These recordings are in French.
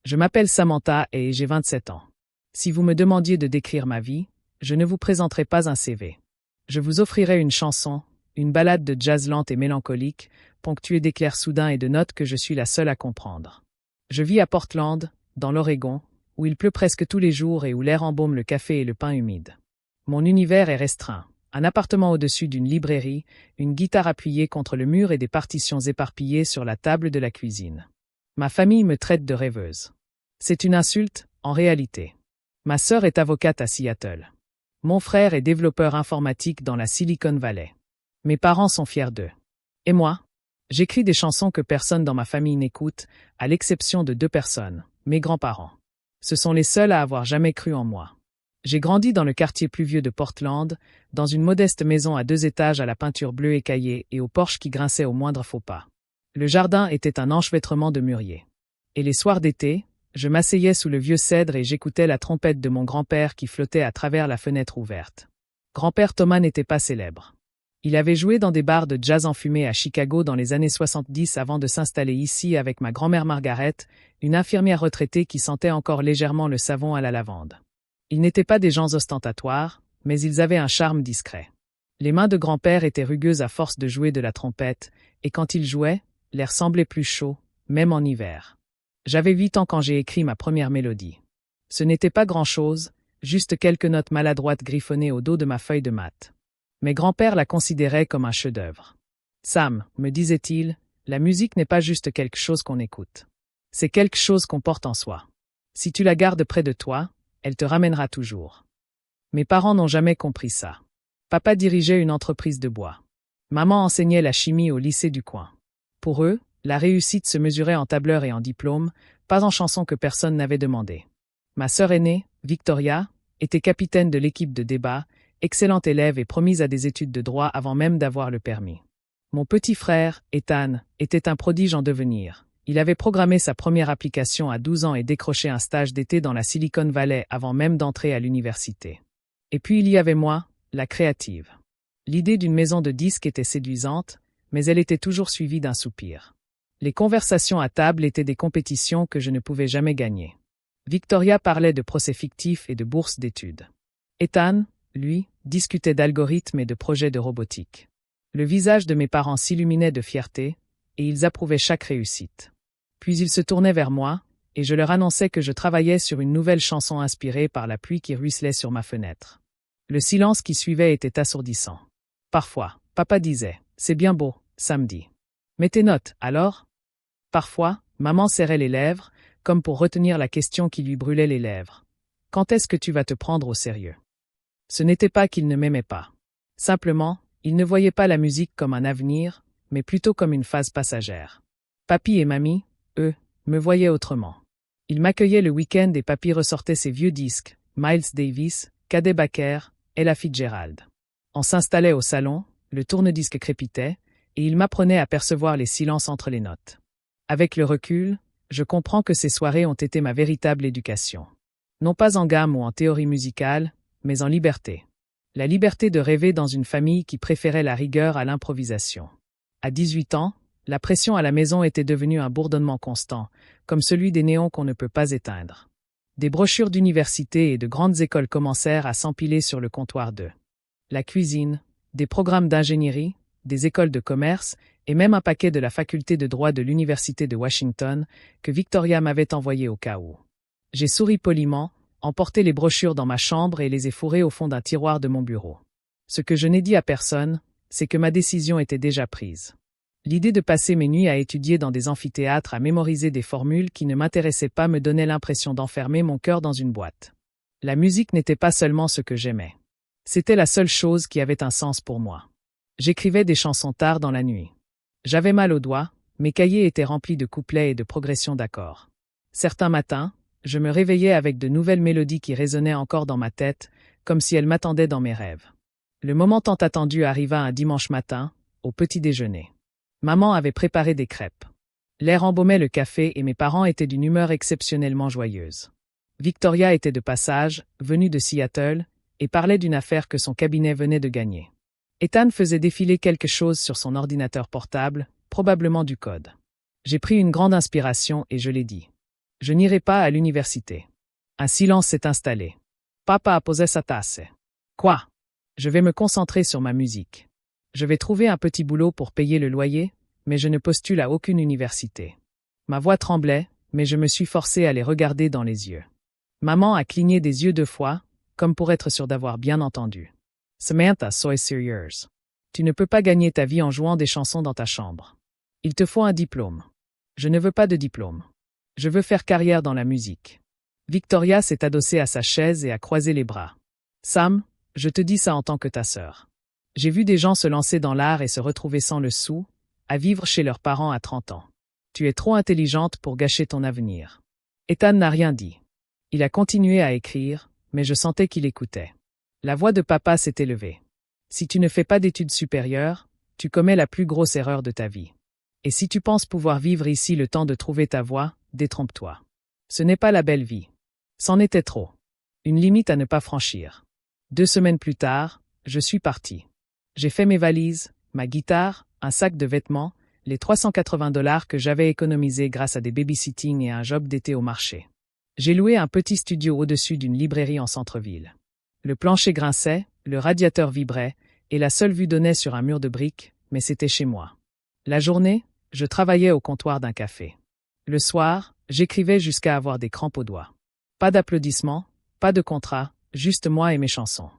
Je m'appelle Samantha et j'ai 27 ans. Si vous me demandiez de décrire ma vie, je ne vous présenterai pas un CV. Je vous offrirai une chanson, une ballade de jazz lente et mélancolique, ponctuée d'éclairs soudains et de notes que je suis la seule à comprendre. Je vis à Portland, dans l'Oregon, où il pleut presque tous les jours et où l'air embaume le café et le pain humide. Mon univers est restreint. Un appartement au-dessus d'une librairie, une guitare appuyée contre le mur et des partitions éparpillées sur la table de la cuisine. Ma famille me traite de rêveuse. C'est une insulte, en réalité. Ma sœur est avocate à Seattle. Mon frère est développeur informatique dans la Silicon Valley. Mes parents sont fiers d'eux. Et moi? J'écris des chansons que personne dans ma famille n'écoute, à l'exception de 2 personnes, mes grands-parents. Ce sont les seuls à avoir jamais cru en moi. J'ai grandi dans le quartier pluvieux de Portland, dans une modeste maison à 2 étages à la peinture bleue écaillée et au porche qui grinçait au moindre faux pas. Le jardin était un enchevêtrement de mûriers. Et les soirs d'été, je m'asseyais sous le vieux cèdre et j'écoutais la trompette de mon grand-père qui flottait à travers la fenêtre ouverte. Grand-père Thomas n'était pas célèbre. Il avait joué dans des bars de jazz enfumés à Chicago dans les années 70 avant de s'installer ici avec ma grand-mère Margaret, une infirmière retraitée qui sentait encore légèrement le savon à la lavande. Ils n'étaient pas des gens ostentatoires, mais ils avaient un charme discret. Les mains de grand-père étaient rugueuses à force de jouer de la trompette, et quand il jouait, l'air semblait plus chaud, même en hiver. J'avais 8 ans quand j'ai écrit ma première mélodie. Ce n'était pas grand-chose, juste quelques notes maladroites griffonnées au dos de ma feuille de maths. Mais grand-père la considérait comme un chef-d'œuvre. « Sam, me disait-il, la musique n'est pas juste quelque chose qu'on écoute. C'est quelque chose qu'on porte en soi. Si tu la gardes près de toi, elle te ramènera toujours. » Mes parents n'ont jamais compris ça. Papa dirigeait une entreprise de bois. Maman enseignait la chimie au lycée du coin. Pour eux, la réussite se mesurait en tableur et en diplôme, pas en chansons que personne n'avait demandées. Ma sœur aînée, Victoria, était capitaine de l'équipe de débat, excellente élève et promise à des études de droit avant même d'avoir le permis. Mon petit frère, Ethan, était un prodige en devenir. Il avait programmé sa première application à 12 ans et décroché un stage d'été dans la Silicon Valley avant même d'entrer à l'université. Et puis il y avait moi, la créative. L'idée d'une maison de disques était séduisante, mais elle était toujours suivie d'un soupir. Les conversations à table étaient des compétitions que je ne pouvais jamais gagner. Victoria parlait de procès fictifs et de bourses d'études. Ethan, lui, discutait d'algorithmes et de projets de robotique. Le visage de mes parents s'illuminait de fierté, et ils approuvaient chaque réussite. Puis ils se tournaient vers moi, et je leur annonçais que je travaillais sur une nouvelle chanson inspirée par la pluie qui ruisselait sur ma fenêtre. Le silence qui suivait était assourdissant. Parfois, papa disait « C'est bien beau, samedi. Mais tes notes, alors ?» Parfois, maman serrait les lèvres, comme pour retenir la question qui lui brûlait les lèvres. « Quand est-ce que tu vas te prendre au sérieux ?» Ce n'était pas qu'il ne m'aimait pas. Simplement, il ne voyait pas la musique comme un avenir, mais plutôt comme une phase passagère. Papy et mamie, eux, me voyaient autrement. Ils m'accueillaient le week-end et papy ressortait ses vieux disques, Miles Davis, Cadet Baker, Ella Fitzgerald. On s'installait au salon, le tourne-disque crépitait, et il m'apprenait à percevoir les silences entre les notes. Avec le recul, je comprends que ces soirées ont été ma véritable éducation. Non pas en gamme ou en théorie musicale, mais en liberté. La liberté de rêver dans une famille qui préférait la rigueur à l'improvisation. À 18 ans, la pression à la maison était devenue un bourdonnement constant, comme celui des néons qu'on ne peut pas éteindre. Des brochures d'université et de grandes écoles commencèrent à s'empiler sur le comptoir de la cuisine, des programmes d'ingénierie, des écoles de commerce, et même un paquet de la faculté de droit de l'Université de Washington, que Victoria m'avait envoyé au cas où. J'ai souri poliment, emporté les brochures dans ma chambre et les ai fourrées au fond d'un tiroir de mon bureau. Ce que je n'ai dit à personne, c'est que ma décision était déjà prise. L'idée de passer mes nuits à étudier dans des amphithéâtres à mémoriser des formules qui ne m'intéressaient pas me donnait l'impression d'enfermer mon cœur dans une boîte. La musique n'était pas seulement ce que j'aimais. C'était la seule chose qui avait un sens pour moi. J'écrivais des chansons tard dans la nuit. J'avais mal aux doigts, mes cahiers étaient remplis de couplets et de progressions d'accords. Certains matins, je me réveillais avec de nouvelles mélodies qui résonnaient encore dans ma tête, comme si elles m'attendaient dans mes rêves. Le moment tant attendu arriva un dimanche matin, au petit déjeuner. Maman avait préparé des crêpes. L'air embaumait le café et mes parents étaient d'une humeur exceptionnellement joyeuse. Victoria était de passage, venue de Seattle, et parlait d'une affaire que son cabinet venait de gagner. Ethan faisait défiler quelque chose sur son ordinateur portable, probablement du code. J'ai pris une grande inspiration et je l'ai dit. Je n'irai pas à l'université. Un silence s'est installé. Papa a posé sa tasse. Quoi? Je vais me concentrer sur ma musique. Je vais trouver un petit boulot pour payer le loyer, mais je ne postule à aucune université. Ma voix tremblait, mais je me suis forcé à les regarder dans les yeux. Maman a cligné des yeux 2 fois, comme pour être sûre d'avoir bien entendu. Samantha, sois sérieuse. Tu ne peux pas gagner ta vie en jouant des chansons dans ta chambre. Il te faut un diplôme. Je ne veux pas de diplôme. Je veux faire carrière dans la musique. Victoria s'est adossée à sa chaise et a croisé les bras. Sam, je te dis ça en tant que ta sœur. J'ai vu des gens se lancer dans l'art et se retrouver sans le sou, à vivre chez leurs parents à 30 ans. Tu es trop intelligente pour gâcher ton avenir. Ethan n'a rien dit. Il a continué à écrire, mais je sentais qu'il écoutait. La voix de papa s'est élevée. Si tu ne fais pas d'études supérieures, tu commets la plus grosse erreur de ta vie. Et si tu penses pouvoir vivre ici le temps de trouver ta voie, détrompe-toi. Ce n'est pas la belle vie. C'en était trop. Une limite à ne pas franchir. 2 semaines plus tard, je suis parti. J'ai fait mes valises, ma guitare, un sac de vêtements, les $380 que j'avais économisés grâce à des babysitting et un job d'été au marché. J'ai loué un petit studio au-dessus d'une librairie en centre-ville. Le plancher grinçait, le radiateur vibrait, et la seule vue donnait sur un mur de briques, mais c'était chez moi. La journée, je travaillais au comptoir d'un café. Le soir, j'écrivais jusqu'à avoir des crampes aux doigts. Pas d'applaudissements, pas de contrat, juste moi et mes chansons.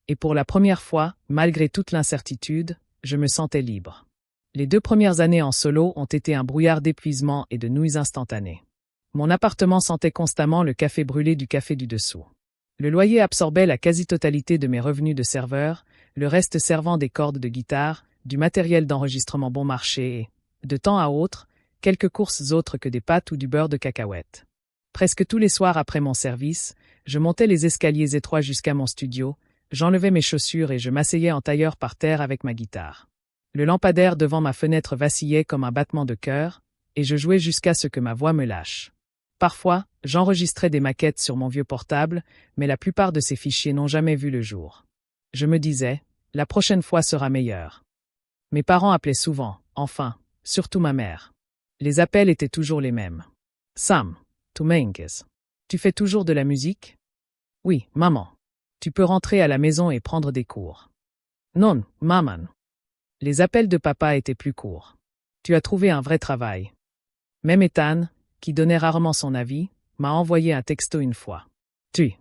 Et pour la première fois, malgré toute l'incertitude, je me sentais libre. Les 2 premières années en solo ont été un brouillard d'épuisement et de nouilles instantanées. Mon appartement sentait constamment le café brûlé du café du dessous. Le loyer absorbait la quasi-totalité de mes revenus de serveur, le reste servant des cordes de guitare, du matériel d'enregistrement bon marché et, de temps à autre, quelques courses autres que des pâtes ou du beurre de cacahuète. Presque tous les soirs après mon service, je montais les escaliers étroits jusqu'à mon studio, j'enlevais mes chaussures et je m'asseyais en tailleur par terre avec ma guitare. Le lampadaire devant ma fenêtre vacillait comme un battement de cœur, et je jouais jusqu'à ce que ma voix me lâche. Parfois, j'enregistrais des maquettes sur mon vieux portable, mais la plupart de ces fichiers n'ont jamais vu le jour. Je me disais, la prochaine fois sera meilleure. Mes parents appelaient souvent, enfin, surtout ma mère. Les appels étaient toujours les mêmes. Sam, tu m'engues. Tu fais toujours de la musique? Oui, maman. Tu peux rentrer à la maison et prendre des cours. Non, maman. Les appels de papa étaient plus courts. Tu as trouvé un vrai travail. Même Ethan, qui donnait rarement son avis, m'a envoyé un texto une fois. Tu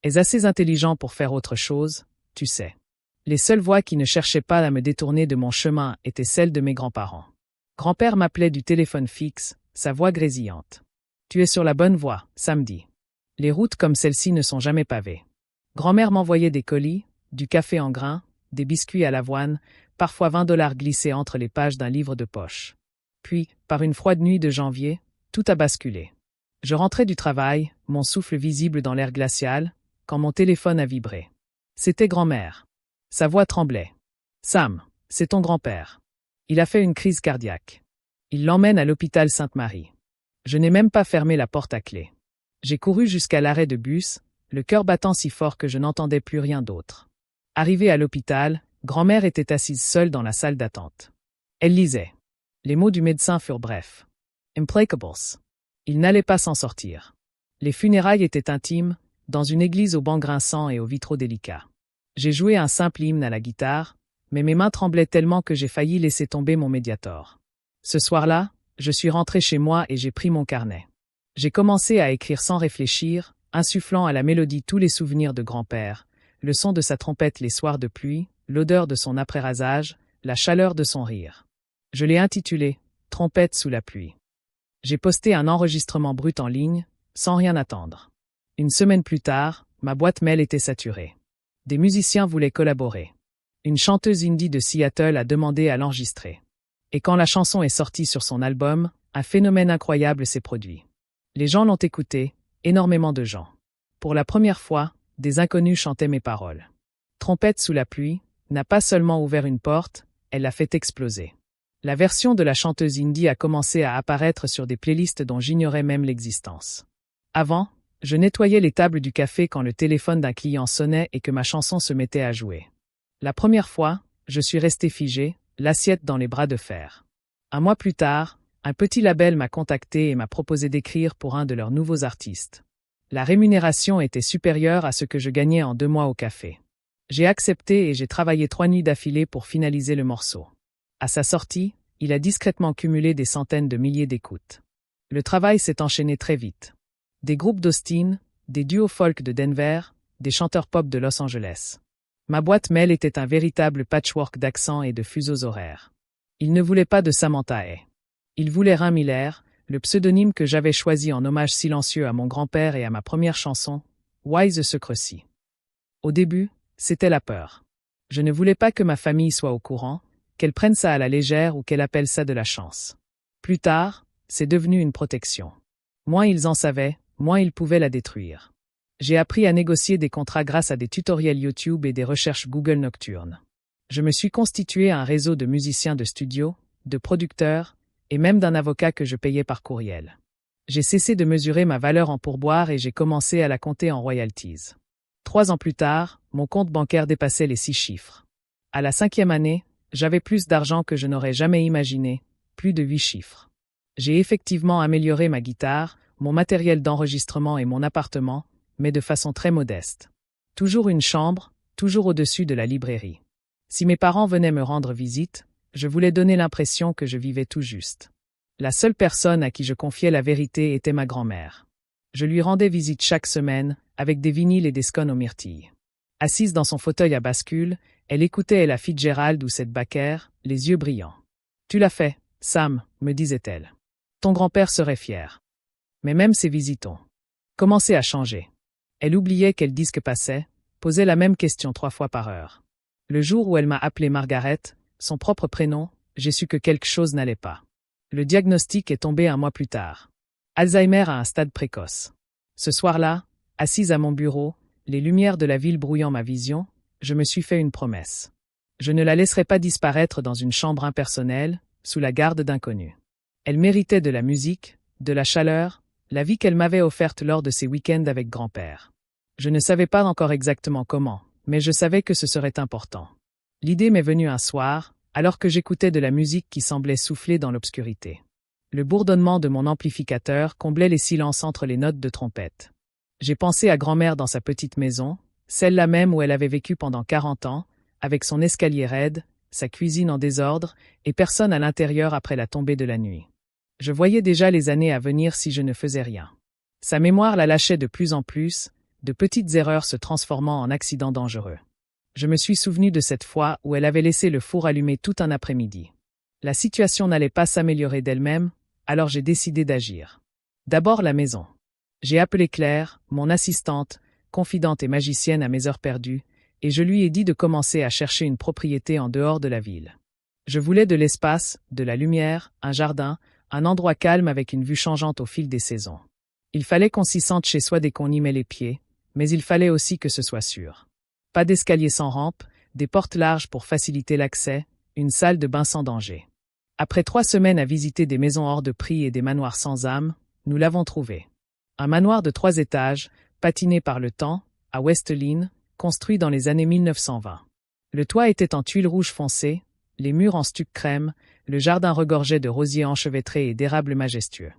es assez intelligent pour faire autre chose, tu sais. Les seules voix qui ne cherchaient pas à me détourner de mon chemin étaient celles de mes grands-parents. Grand-père m'appelait du téléphone fixe, sa voix grésillante. Tu es sur la bonne voie, samedi. Les routes comme celle-ci ne sont jamais pavées. Grand-mère m'envoyait des colis, du café en grains, des biscuits à l'avoine, parfois $20 glissés entre les pages d'un livre de poche. Puis, par une froide nuit de janvier, tout a basculé. Je rentrais du travail, mon souffle visible dans l'air glacial, quand mon téléphone a vibré. C'était grand-mère. Sa voix tremblait. Sam, c'est ton grand-père. Il a fait une crise cardiaque. Il l'emmène à l'hôpital Sainte-Marie. Je n'ai même pas fermé la porte à clé. J'ai couru jusqu'à l'arrêt de bus, le cœur battant si fort que je n'entendais plus rien d'autre. Arrivée à l'hôpital, grand-mère était assise seule dans la salle d'attente. Elle lisait. Les mots du médecin furent brefs. Implacables. Il n'allait pas s'en sortir. Les funérailles étaient intimes, dans une église aux bancs grinçants et aux vitraux délicats. J'ai joué un simple hymne à la guitare, mais mes mains tremblaient tellement que j'ai failli laisser tomber mon Mediator. Ce soir-là, je suis rentré chez moi et j'ai pris mon carnet. J'ai commencé à écrire sans réfléchir, insufflant à la mélodie tous les souvenirs de grand-père, le son de sa trompette les soirs de pluie, l'odeur de son après-rasage, la chaleur de son rire. Je l'ai intitulé « Trompette sous la pluie ». J'ai posté un enregistrement brut en ligne, sans rien attendre. Une semaine plus tard, ma boîte mail était saturée. Des musiciens voulaient collaborer. Une chanteuse indie de Seattle a demandé à l'enregistrer. Et quand la chanson est sortie sur son album, un phénomène incroyable s'est produit. Les gens l'ont écouté, énormément de gens. Pour la première fois, des inconnus chantaient mes paroles. Trompette sous la pluie n'a pas seulement ouvert une porte, elle l'a fait exploser. La version de la chanteuse indie a commencé à apparaître sur des playlists dont j'ignorais même l'existence. Avant, je nettoyais les tables du café quand le téléphone d'un client sonnait et que ma chanson se mettait à jouer. La première fois, je suis resté figé, l'assiette dans les bras de fer. Un mois plus tard, Un petit label m'a contacté et m'a proposé d'écrire pour un de leurs nouveaux artistes. La rémunération était supérieure à ce que je gagnais en 2 mois au café. J'ai accepté et j'ai travaillé 3 nuits d'affilée pour finaliser le morceau. À sa sortie, il a discrètement cumulé des centaines de milliers d'écoutes. Le travail s'est enchaîné très vite. Des groupes d'Austin, des duos folk de Denver, des chanteurs pop de Los Angeles. Ma boîte mail était un véritable patchwork d'accents et de fuseaux horaires. Il ne voulait pas de Samantha Hay. Il voulait Rhin Miller, le pseudonyme que j'avais choisi en hommage silencieux à mon grand-père et à ma première chanson, Why the Secrecy. Au début, c'était la peur. Je ne voulais pas que ma famille soit au courant, qu'elle prenne ça à la légère ou qu'elle appelle ça de la chance. Plus tard, c'est devenu une protection. Moins ils en savaient, moins ils pouvaient la détruire. J'ai appris à négocier des contrats grâce à des tutoriels YouTube et des recherches Google nocturnes. Je me suis constitué un réseau de musiciens de studio, de producteurs, et même d'un avocat que je payais par courriel. J'ai cessé de mesurer ma valeur en pourboire et j'ai commencé à la compter en royalties. 3 ans plus tard, mon compte bancaire dépassait les 6 chiffres. À la 5e année, j'avais plus d'argent que je n'aurais jamais imaginé, plus de 8 chiffres. J'ai effectivement amélioré ma guitare, mon matériel d'enregistrement et mon appartement, mais de façon très modeste. Toujours une chambre, toujours au-dessus de la librairie. Si mes parents venaient me rendre visite, je voulais donner l'impression que je vivais tout juste. La seule personne à qui je confiais la vérité était ma grand-mère. Je lui rendais visite chaque semaine, avec des vinyles et des scones aux myrtilles. Assise dans son fauteuil à bascule, elle écoutait Ella Fitzgerald ou Chet Baker, les yeux brillants. « Tu l'as fait, Sam, me disait-elle. Ton grand-père serait fier. » Mais même ses visitons commençaient à changer. Elle oubliait quel disque passait, posait la même question 3 fois par heure. Le jour où elle m'a appelé Margaret, son propre prénom, j'ai su que quelque chose n'allait pas. Le diagnostic est tombé 1 mois plus tard. Alzheimer à un stade précoce. Ce soir-là, assise à mon bureau, les lumières de la ville brouillant ma vision, je me suis fait une promesse. Je ne la laisserai pas disparaître dans une chambre impersonnelle, sous la garde d'inconnus. Elle méritait de la musique, de la chaleur, la vie qu'elle m'avait offerte lors de ses week-ends avec grand-père. Je ne savais pas encore exactement comment, mais je savais que ce serait important. L'idée m'est venue un soir, alors que j'écoutais de la musique qui semblait souffler dans l'obscurité. Le bourdonnement de mon amplificateur comblait les silences entre les notes de trompette. J'ai pensé à grand-mère dans sa petite maison, celle-là même où elle avait vécu pendant 40 ans, avec son escalier raide, sa cuisine en désordre, et personne à l'intérieur après la tombée de la nuit. Je voyais déjà les années à venir si je ne faisais rien. Sa mémoire la lâchait de plus en plus, de petites erreurs se transformant en accidents dangereux. Je me suis souvenu de cette fois où elle avait laissé le four allumé tout un après-midi. La situation n'allait pas s'améliorer d'elle-même, alors j'ai décidé d'agir. D'abord la maison. J'ai appelé Claire, mon assistante, confidente et magicienne à mes heures perdues, et je lui ai dit de commencer à chercher une propriété en dehors de la ville. Je voulais de l'espace, de la lumière, un jardin, un endroit calme avec une vue changeante au fil des saisons. Il fallait qu'on s'y sente chez soi dès qu'on y met les pieds, mais il fallait aussi que ce soit sûr. Pas d'escalier sans rampe, des portes larges pour faciliter l'accès, une salle de bain sans danger. Après 3 semaines à visiter des maisons hors de prix et des manoirs sans âme, nous l'avons trouvé. Un manoir de 3 étages, patiné par le temps, à West Lynne, construit dans les années 1920. Le toit était en tuiles rouges foncées, les murs en stuc crème, le jardin regorgeait de rosiers enchevêtrés et d'érables majestueux.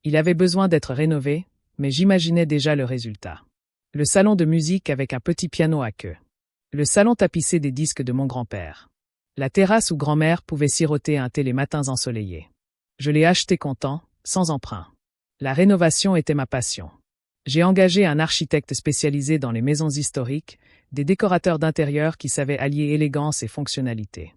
Il avait besoin d'être rénové, mais j'imaginais déjà le résultat. Le salon de musique avec un petit piano à queue. Le salon tapissé des disques de mon grand-père. La terrasse où grand-mère pouvait siroter un thé les matins ensoleillés. Je l'ai acheté content, sans emprunt. La rénovation était ma passion. J'ai engagé un architecte spécialisé dans les maisons historiques, des décorateurs d'intérieur qui savaient allier élégance et fonctionnalité.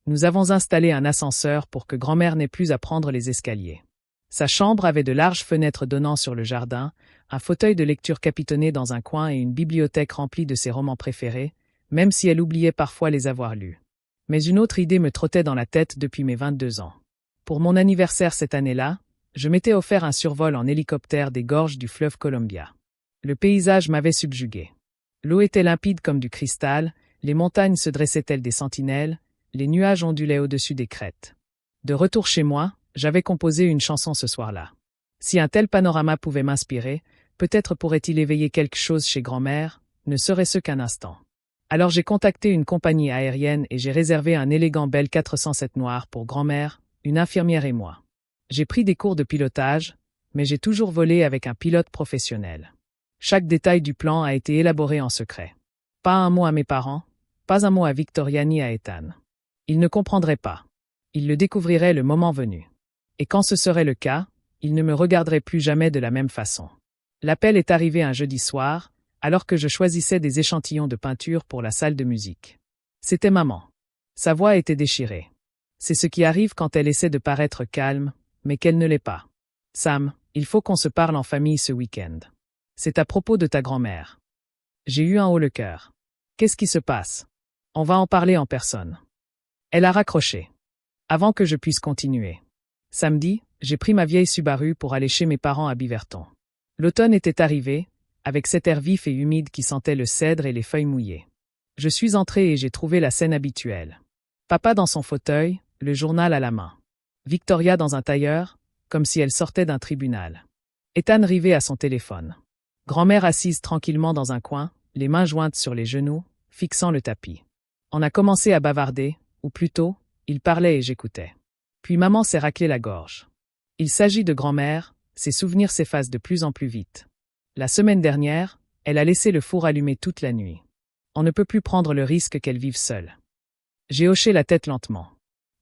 Nous avons installé un ascenseur pour que grand-mère n'ait plus à prendre les escaliers. Sa chambre avait de larges fenêtres donnant sur le jardin, un fauteuil de lecture capitonné dans un coin et une bibliothèque remplie de ses romans préférés, même si elle oubliait parfois les avoir lus. Mais une autre idée me trottait dans la tête depuis mes 22 ans. Pour mon anniversaire cette année-là, je m'étais offert un survol en hélicoptère des gorges du fleuve Columbia. Le paysage m'avait subjugué. L'eau était limpide comme du cristal, les montagnes se dressaient telles des sentinelles, les nuages ondulaient au-dessus des crêtes. De retour chez moi, j'avais composé une chanson ce soir-là. Si un tel panorama pouvait m'inspirer, peut-être pourrait-il éveiller quelque chose chez grand-mère, ne serait-ce qu'un instant. Alors j'ai contacté une compagnie aérienne et j'ai réservé un élégant Bell 407 noir pour grand-mère, une infirmière et moi. J'ai pris des cours de pilotage, mais j'ai toujours volé avec un pilote professionnel. Chaque détail du plan a été élaboré en secret. Pas un mot à mes parents, pas un mot à Victoria ni à Ethan. Ils ne comprendraient pas. Ils le découvriraient le moment venu. Et quand ce serait le cas, ils ne me regarderaient plus jamais de la même façon. L'appel est arrivé un jeudi soir, alors que je choisissais des échantillons de peinture pour la salle de musique. C'était maman. Sa voix était déchirée. C'est ce qui arrive quand elle essaie de paraître calme, mais qu'elle ne l'est pas. Sam, il faut qu'on se parle en famille ce week-end. C'est à propos de ta grand-mère. J'ai eu un haut le cœur. Qu'est-ce qui se passe? On va en parler en personne. Elle a raccroché. Avant que je puisse continuer. Samedi, j'ai pris ma vieille Subaru pour aller chez mes parents à Beaverton. L'automne était arrivé, avec cet air vif et humide qui sentait le cèdre et les feuilles mouillées. Je suis entré et j'ai trouvé la scène habituelle. Papa dans son fauteuil, le journal à la main. Victoria dans un tailleur, comme si elle sortait d'un tribunal. Ethan rivé à son téléphone. Grand-mère assise tranquillement dans un coin, les mains jointes sur les genoux, fixant le tapis. On a commencé à bavarder, ou plutôt, il parlait et j'écoutais. Puis maman s'est raclé la gorge. Il s'agit de grand-mère, ses souvenirs s'effacent de plus en plus vite. La semaine dernière, elle a laissé le four allumé toute la nuit. On ne peut plus prendre le risque qu'elle vive seule. J'ai hoché la tête lentement.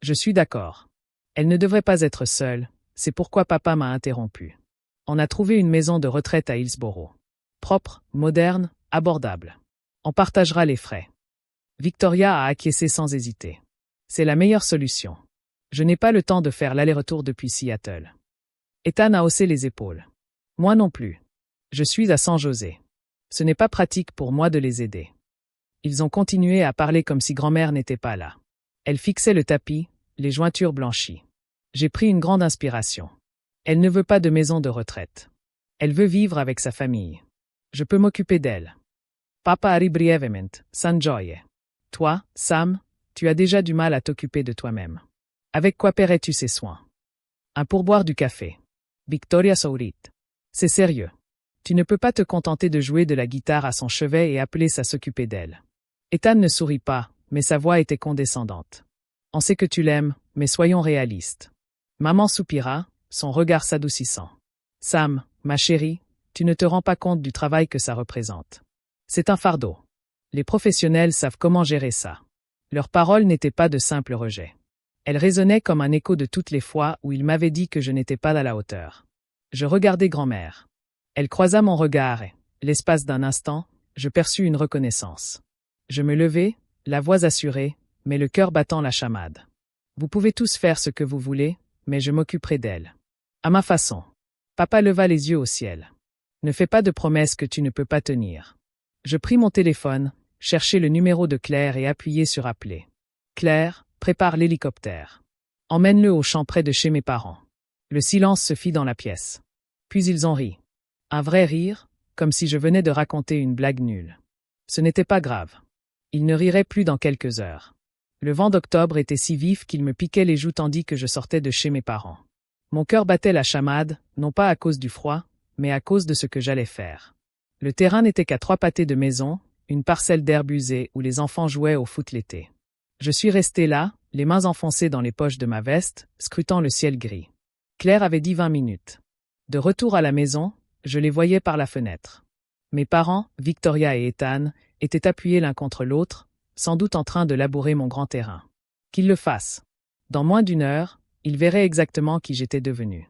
Je suis d'accord. Elle ne devrait pas être seule, c'est pourquoi papa m'a interrompu. On a trouvé une maison de retraite à Hillsborough. Propre, moderne, abordable. On partagera les frais. Victoria a acquiescé sans hésiter. C'est la meilleure solution. Je n'ai pas le temps de faire l'aller-retour depuis Seattle. Ethan a haussé les épaules. Moi non plus. Je suis à San José. Ce n'est pas pratique pour moi de les aider. Ils ont continué à parler comme si grand-mère n'était pas là. Elle fixait le tapis, les jointures blanchies. J'ai pris une grande inspiration. Elle ne veut pas de maison de retraite. Elle veut vivre avec sa famille. Je peux m'occuper d'elle. Papa arrive brevemente, San Gioie. Toi, Sam, tu as déjà du mal à t'occuper de toi-même. Avec quoi paierais-tu ces soins? Un pourboire du café. Victoria sourit. C'est sérieux. Tu ne peux pas te contenter de jouer de la guitare à son chevet et appeler ça s'occuper d'elle. Ethan ne sourit pas, mais sa voix était condescendante. On sait que tu l'aimes, mais soyons réalistes. Maman soupira, son regard s'adoucissant. Sam, ma chérie, tu ne te rends pas compte du travail que ça représente. C'est un fardeau. Les professionnels savent comment gérer ça. Leurs paroles n'étaient pas de simples rejets. Elles résonnaient comme un écho de toutes les fois où il m'avait dit que je n'étais pas à la hauteur. Je regardais grand-mère. Elle croisa mon regard et, l'espace d'un instant, je perçus une reconnaissance. Je me levai, la voix assurée, mais le cœur battant la chamade. Vous pouvez tous faire ce que vous voulez, mais je m'occuperai d'elle. À ma façon. Papa leva les yeux au ciel. Ne fais pas de promesses que tu ne peux pas tenir. Je pris mon téléphone, cherchai le numéro de Claire et appuyai sur appeler. Claire, prépare l'hélicoptère. Emmène-le au champ près de chez mes parents. Le silence se fit dans la pièce. Puis ils ont ri. Un vrai rire, comme si je venais de raconter une blague nulle. Ce n'était pas grave. Ils ne riraient plus dans quelques heures. Le vent d'octobre était si vif qu'il me piquait les joues tandis que je sortais de chez mes parents. Mon cœur battait la chamade, non pas à cause du froid, mais à cause de ce que j'allais faire. Le terrain n'était qu'à 3 pâtés de maison, une parcelle d'herbe usée où les enfants jouaient au foot l'été. Je suis resté là, les mains enfoncées dans les poches de ma veste, scrutant le ciel gris. Claire avait dit 20 minutes. De retour à la maison, je les voyais par la fenêtre. Mes parents, Victoria et Ethan, étaient appuyés l'un contre l'autre, sans doute en train de labourer mon grand terrain. Qu'ils le fassent. Dans moins d'une heure, ils verraient exactement qui j'étais devenu.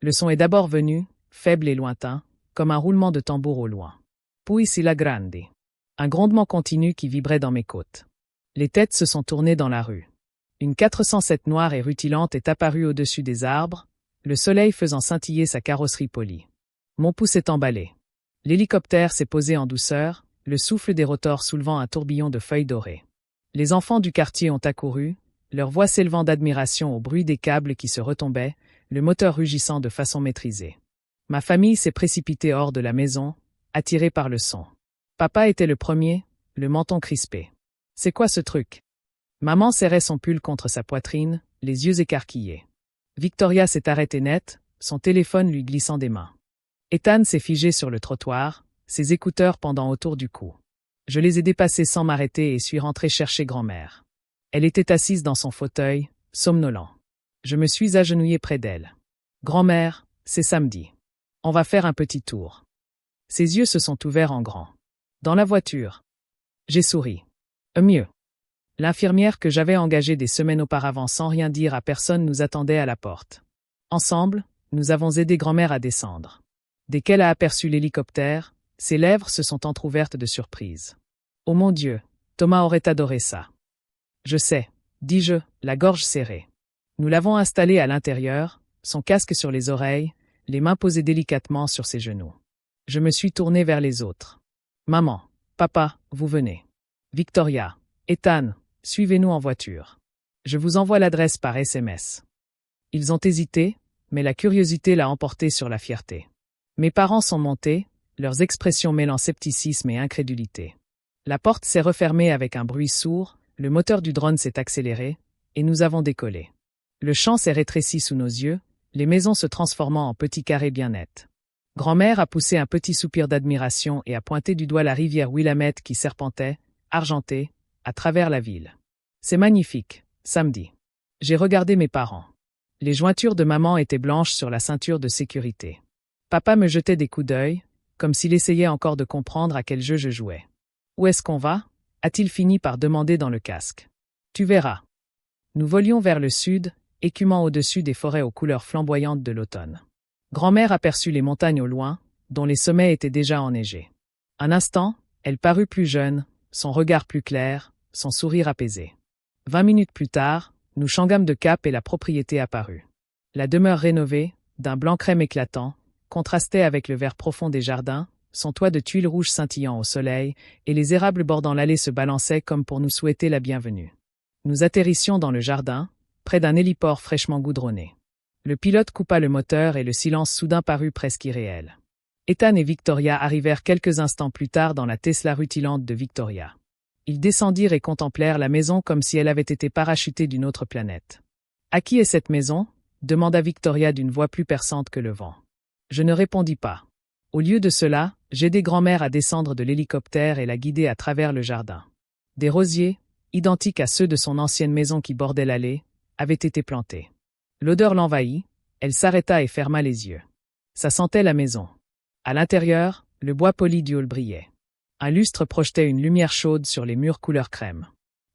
Le son est d'abord venu, faible et lointain, comme un roulement de tambour au loin. Puis si la grande. Un grondement continu qui vibrait dans mes côtes. Les têtes se sont tournées dans la rue. Une 407 noire et rutilante est apparue au-dessus des arbres, le soleil faisant scintiller sa carrosserie polie. Mon pouce est emballé. L'hélicoptère s'est posé en douceur, le souffle des rotors soulevant un tourbillon de feuilles dorées. Les enfants du quartier ont accouru, leur voix s'élevant d'admiration au bruit des câbles qui se retombaient, le moteur rugissant de façon maîtrisée. Ma famille s'est précipitée hors de la maison, attirée par le son. Papa était le premier, le menton crispé. C'est quoi ce truc? Maman serrait son pull contre sa poitrine, les yeux écarquillés. Victoria s'est arrêtée net, son téléphone lui glissant des mains. Ethan s'est figé sur le trottoir, ses écouteurs pendant autour du cou. Je les ai dépassés sans m'arrêter et suis rentré chercher grand-mère. Elle était assise dans son fauteuil, somnolent. Je me suis agenouillé près d'elle. Grand-mère, c'est samedi. On va faire un petit tour. Ses yeux se sont ouverts en grand. Dans la voiture. J'ai souri. Mieux. L'infirmière que j'avais engagée des semaines auparavant sans rien dire à personne nous attendait à la porte. Ensemble, nous avons aidé grand-mère à descendre. Dès qu'elle a aperçu l'hélicoptère, ses lèvres se sont entr'ouvertes de surprise. Oh mon Dieu, Thomas aurait adoré ça. Je sais, dis-je, la gorge serrée. Nous l'avons installé à l'intérieur, son casque sur les oreilles, les mains posées délicatement sur ses genoux. Je me suis tourné vers les autres. Maman, papa, vous venez. Victoria, Ethan, suivez-nous en voiture. Je vous envoie l'adresse par SMS. Ils ont hésité, mais la curiosité l'a emporté sur la fierté. Mes parents sont montés, leurs expressions mêlant scepticisme et incrédulité. La porte s'est refermée avec un bruit sourd, le moteur du drone s'est accéléré, et nous avons décollé. Le champ s'est rétréci sous nos yeux, les maisons se transformant en petits carrés bien nets. Grand-mère a poussé un petit soupir d'admiration et a pointé du doigt la rivière Willamette qui serpentait, argentée, à travers la ville. C'est magnifique, samedi. J'ai regardé mes parents. Les jointures de maman étaient blanches sur la ceinture de sécurité. Papa me jetait des coups d'œil, comme s'il essayait encore de comprendre à quel jeu je jouais. Où est-ce qu'on va? A-t-il fini par demander dans le casque. Tu verras. Nous volions vers le sud, écumant au-dessus des forêts aux couleurs flamboyantes de l'automne. Grand-mère aperçut les montagnes au loin, dont les sommets étaient déjà enneigés. Un instant, elle parut plus jeune, son regard plus clair, son sourire apaisé. 20 minutes plus tard, nous changâmes de cap et la propriété apparut. La demeure rénovée, d'un blanc crème éclatant, contrastait avec le vert profond des jardins, son toit de tuiles rouges scintillant au soleil, et les érables bordant l'allée se balançaient comme pour nous souhaiter la bienvenue. Nous atterrissions dans le jardin, près d'un héliport fraîchement goudronné. Le pilote coupa le moteur et le silence soudain parut presque irréel. Ethan et Victoria arrivèrent quelques instants plus tard dans la Tesla rutilante de Victoria. Ils descendirent et contemplèrent la maison comme si elle avait été parachutée d'une autre planète. « À qui est cette maison » demanda Victoria d'une voix plus perçante que le vent. Je ne répondis pas. Au lieu de cela, j'aidai grand-mère à descendre de l'hélicoptère et la guidai à travers le jardin. Des rosiers, identiques à ceux de son ancienne maison qui bordait l'allée, avaient été plantés. L'odeur l'envahit, elle s'arrêta et ferma les yeux. Ça sentait la maison. À l'intérieur, le bois poli du hall brillait. Un lustre projetait une lumière chaude sur les murs couleur crème.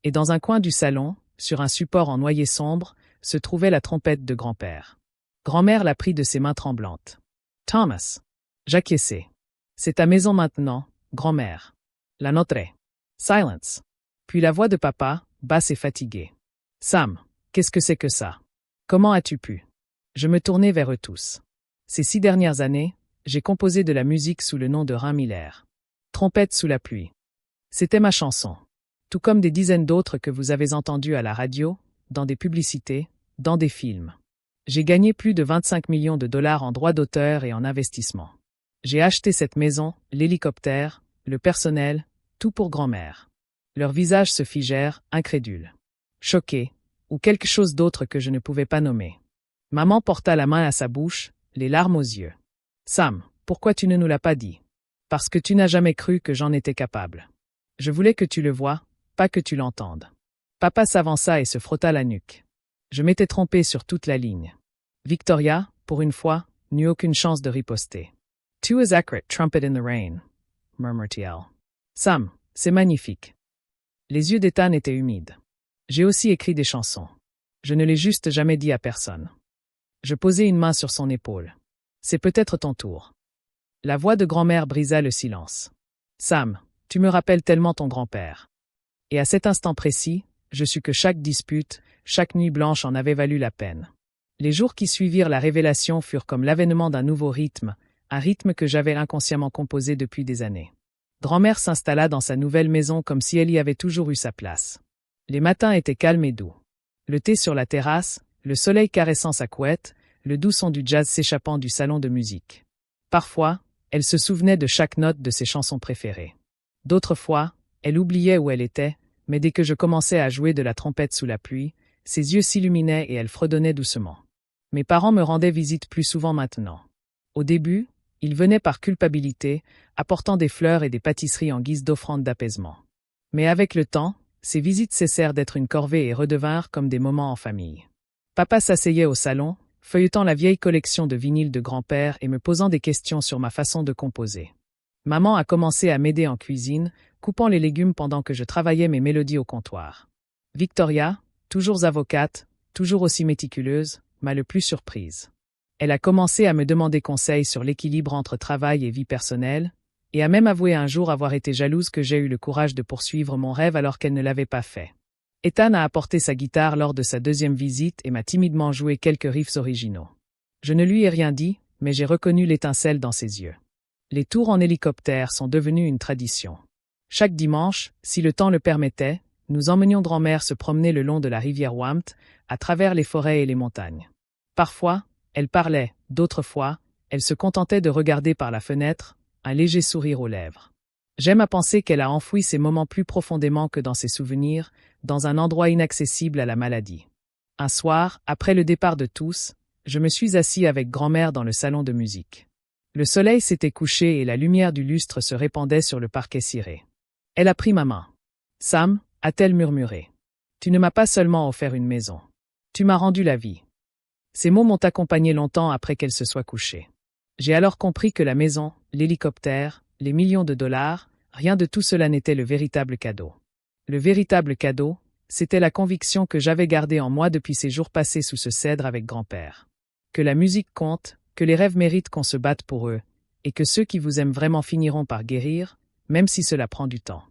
Et dans un coin du salon, sur un support en noyer sombre, se trouvait la trompette de grand-père. Grand-mère la prit de ses mains tremblantes. « Thomas !» J'acquiesçai. « C'est ta maison maintenant, grand-mère. »« La nôtre. »« Silence. » Puis la voix de papa, basse et fatiguée. « Sam, qu'est-ce que c'est que ça? Comment as-tu pu ?» Je me tournai vers eux tous. Ces 6 dernières années, j'ai composé de la musique sous le nom de Rhin Miller. Trompette sous la pluie. C'était ma chanson. Tout comme des dizaines d'autres que vous avez entendues à la radio, dans des publicités, dans des films. J'ai gagné plus de 25 millions de dollars en droits d'auteur et en investissement. J'ai acheté cette maison, l'hélicoptère, le personnel, tout pour grand-mère. Leurs visages se figèrent, incrédules. Choqués, ou quelque chose d'autre que je ne pouvais pas nommer. Maman porta la main à sa bouche, les larmes aux yeux. « Sam, pourquoi tu ne nous l'as pas dit? » « Parce que tu n'as jamais cru que j'en étais capable. Je voulais que tu le voies, pas que tu l'entendes. » Papa s'avança et se frotta la nuque. Je m'étais trompé sur toute la ligne. Victoria, pour une fois, n'eut aucune chance de riposter. « Tu es accurate, trumpet in the rain, » murmura-t-il. « Sam, c'est magnifique. » Les yeux d'Ethan étaient humides. J'ai aussi écrit des chansons. Je ne l'ai juste jamais dit à personne. Je posai une main sur son épaule. C'est peut-être ton tour. La voix de grand-mère brisa le silence. Sam, tu me rappelles tellement ton grand-père. Et à cet instant précis, je sus que chaque dispute, chaque nuit blanche en avait valu la peine. Les jours qui suivirent la révélation furent comme l'avènement d'un nouveau rythme, un rythme que j'avais inconsciemment composé depuis des années. Grand-mère s'installa dans sa nouvelle maison comme si elle y avait toujours eu sa place. Les matins étaient calmes et doux. Le thé sur la terrasse, le soleil caressant sa couette, le doux son du jazz s'échappant du salon de musique. Parfois, elle se souvenait de chaque note de ses chansons préférées. D'autres fois, elle oubliait où elle était, mais dès que je commençais à jouer de la trompette sous la pluie, ses yeux s'illuminaient et elle fredonnait doucement. Mes parents me rendaient visite plus souvent maintenant. Au début, ils venaient par culpabilité, apportant des fleurs et des pâtisseries en guise d'offrande d'apaisement. Mais avec le temps, ces visites cessèrent d'être une corvée et redevinrent comme des moments en famille. Papa s'asseyait au salon, feuilletant la vieille collection de vinyles de grand-père et me posant des questions sur ma façon de composer. Maman a commencé à m'aider en cuisine, coupant les légumes pendant que je travaillais mes mélodies au comptoir. Victoria, toujours avocate, toujours aussi méticuleuse, m'a le plus surprise. Elle a commencé à me demander conseil sur l'équilibre entre travail et vie personnelle, et a même avoué un jour avoir été jalouse que j'ai eu le courage de poursuivre mon rêve alors qu'elle ne l'avait pas fait. Ethan a apporté sa guitare lors de sa deuxième visite et m'a timidement joué quelques riffs originaux. Je ne lui ai rien dit, mais j'ai reconnu l'étincelle dans ses yeux. Les tours en hélicoptère sont devenus une tradition. Chaque dimanche, si le temps le permettait, nous emmenions grand-mère se promener le long de la rivière Wampt, à travers les forêts et les montagnes. Parfois, elle parlait, d'autres fois, elle se contentait de regarder par la fenêtre, un léger sourire aux lèvres. J'aime à penser qu'elle a enfoui ces moments plus profondément que dans ses souvenirs, dans un endroit inaccessible à la maladie. Un soir, après le départ de tous, je me suis assis avec grand-mère dans le salon de musique. Le soleil s'était couché et la lumière du lustre se répandait sur le parquet ciré. Elle a pris ma main. « Sam » a-t-elle murmuré. « Tu ne m'as pas seulement offert une maison. Tu m'as rendu la vie. » Ces mots m'ont accompagné longtemps après qu'elle se soit couchée. J'ai alors compris que la maison, l'hélicoptère, les millions de dollars, rien de tout cela n'était le véritable cadeau. Le véritable cadeau, c'était la conviction que j'avais gardée en moi depuis ces jours passés sous ce cèdre avec grand-père. Que la musique compte, que les rêves méritent qu'on se batte pour eux, et que ceux qui vous aiment vraiment finiront par guérir, même si cela prend du temps.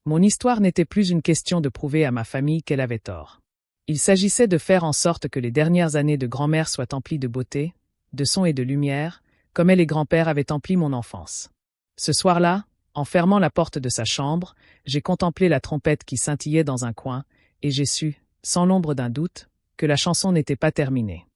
Mon histoire n'était plus une question de prouver à ma famille qu'elle avait tort. Il s'agissait de faire en sorte que les dernières années de grand-mère soient emplies de beauté, de son et de lumière, comme elle et grand-père avaient empli mon enfance. Ce soir-là, en fermant la porte de sa chambre, j'ai contemplé la trompette qui scintillait dans un coin, et j'ai su, sans l'ombre d'un doute, que la chanson n'était pas terminée.